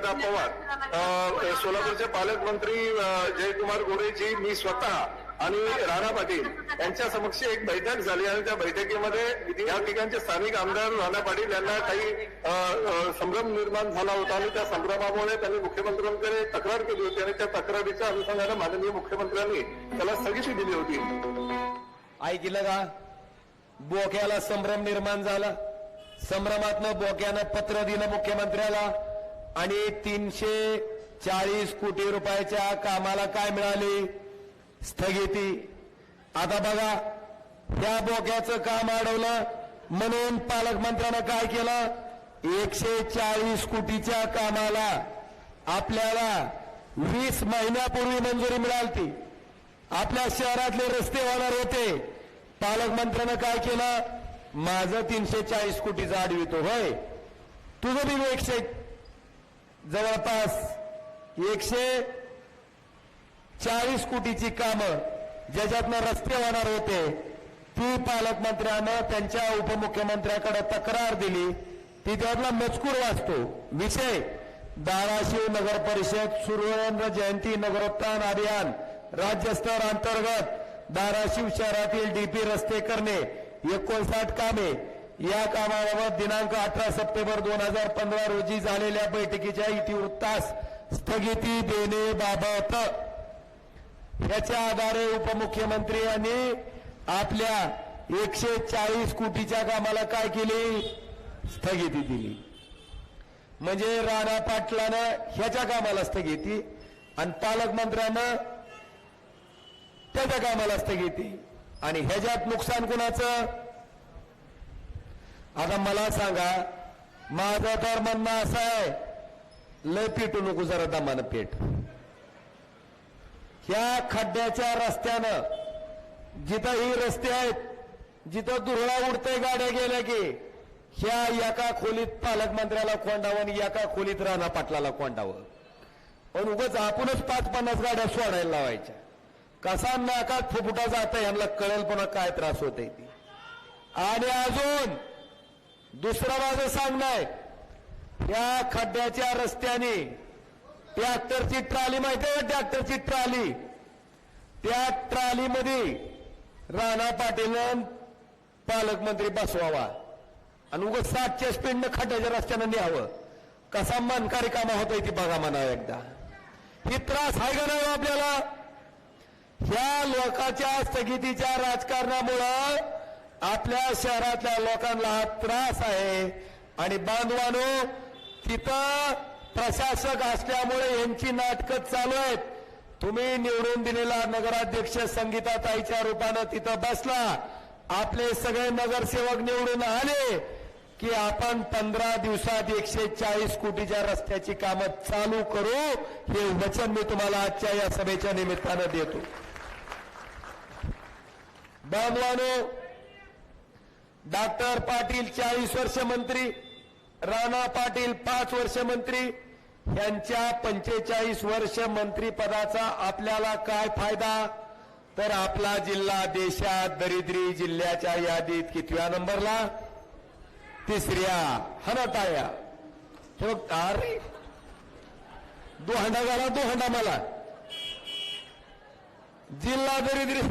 अजितदादा पवार, सोलापूरचे पालकमंत्री जयकुमार गोरेजी, मी स्वतः आणि राणा पाटील यांच्या समक्ष एक बैठक झाली आणि त्या बैठकीमध्ये या ठिकाणचे स्थानिक आमदार राणा पाटील यांना काही संभ्रम निर्माण झाला होता आणि त्या संभ्रमामुळे त्यांनी मुख्यमंत्र्यांकडे तक्रार केली होती आणि त्या तक्रारीच्या अनुषंगाने माननीय मुख्यमंत्र्यांनी त्याला स्थगिती दिली होती. ऐकलं का? बोक्याला संभ्रम निर्माण झाला. संभ्रमातनं बोक्यानं पत्र दिलं मुख्यमंत्र्याला आणि 340 कोटी रुपयाच्या कामाला काय मिळाली? स्थगिती. आता बघा, या बोक्याचं काम अडवलं म्हणून पालकमंत्र्यानं काय केलं? 140 कोटीच्या कामाला आपल्याला 20 महिन्यापूर्वी मंजुरी मिळाली. आपल्या शहरातले रस्ते होणार होते. पालकमंत्र्यानं काय केलं? माझं 340 कोटीचं अडवितो. होय, तुझं बी जवळपास 140 कोटीची कामं ज्याच्यातनं रस्ते होणार होते ती पालकमंत्र्यानं त्यांच्या उपमुख्यमंत्र्याकडे तक्रार दिली. ती त्यातला मजकूर वाचतो. विषय: धाराशिव नगर परिषद सुवर्ण जयंती नगरोत्थान अभियान राज्यस्तर अंतर्गत धाराशिव शहरातील डीपी रस्ते करणे 59 कामे. या कामाबाबत दिनांक 18 सप्टेंबर 2015 रोजी झालेल्या बैठकीच्या इतिवृत्तास स्थगिती देण्याबाबत याच्या आधारे उपमुख्यमंत्री यांनी आपल्या 140 कोटीच्या कामाला काय केली? स्थगिती दिली. म्हणजे राणा पाटलानं ह्याच्या कामाला स्थगिती आणि पालकमंत्र्यानं त्याच्या कामाला स्थगिती. आणि ह्याच्यात नुकसान कुणाचं? आता मला सांगा, माझं तर म्हणणं असं आहे, लय पेटू नको, जरा दमानं पेट. ह्या खड्ड्याच्या रस्त्यानं जिथंही रस्ते आहेत, जिथं दुरळा उडतंय गाड्या गेल्या की ह्या एका खोलीत पालकमंत्र्याला कोंडावं आणि एका खोलीत राणा पाटलाला कोंडावं. पण उगाच आपणच 5-50 गाड्या सोडायला लावायच्या. कसा नाकात फुफुटा जाता यांना कळेल पुन्हा काय त्रास होते ती. आणि अजून दुसरं माझं सांगणं आहे, या खड्ड्याच्या रस्त्याने ट्रॅक्टरची ट्रॉली, माहिती आहे? ट्रॅक्टरची ट्रॉली, त्या ट्रॉलीमध्ये राणा पाटीलनं पालकमंत्री बसवावा आणि उगाच 60च्या स्पीडनं खड्ड्याच्या रस्त्यानं न्यावं. कसा मनकारी कामा होतोय ती बघा म्हणा एकदा. ही त्रास आहे का नाही आपल्याला? ह्या लोकांच्या स्थगितीच्या राजकारणामुळं आपल्या शहरातल्या लोकांना हा त्रास आहे. आणि बांधवानो, तिथं प्रशासक असल्यामुळे यांची नाटकं चालू आहेत. तुम्ही निवडून दिलेला नगराध्यक्ष संगीताताईच्या रूपानं तिथं बसला, आपले सगळे नगरसेवक निवडून आले की आपण 15 दिवसात 140 कोटीच्या रस्त्याची कामं चालू करू, हे वचन मी तुम्हाला आजच्या या सभेच्या निमित्तानं देतो. बांधवानो, डॉक्टर पाटील 40 वर्ष मंत्री, राणा पाटील 5 वर्ष मंत्री, यांच्या 45 वर्ष मंत्रीपदाचा आपल्याला काय फायदा? तर आपला जिल्हा देशात दरिद्री जिल्ह्याच्या यादीत कितव्या नंबरला? 3ऱ्या. हनताया अरे दोहंडा झाला, दोहंडा मला. जिल्हा दरिद्री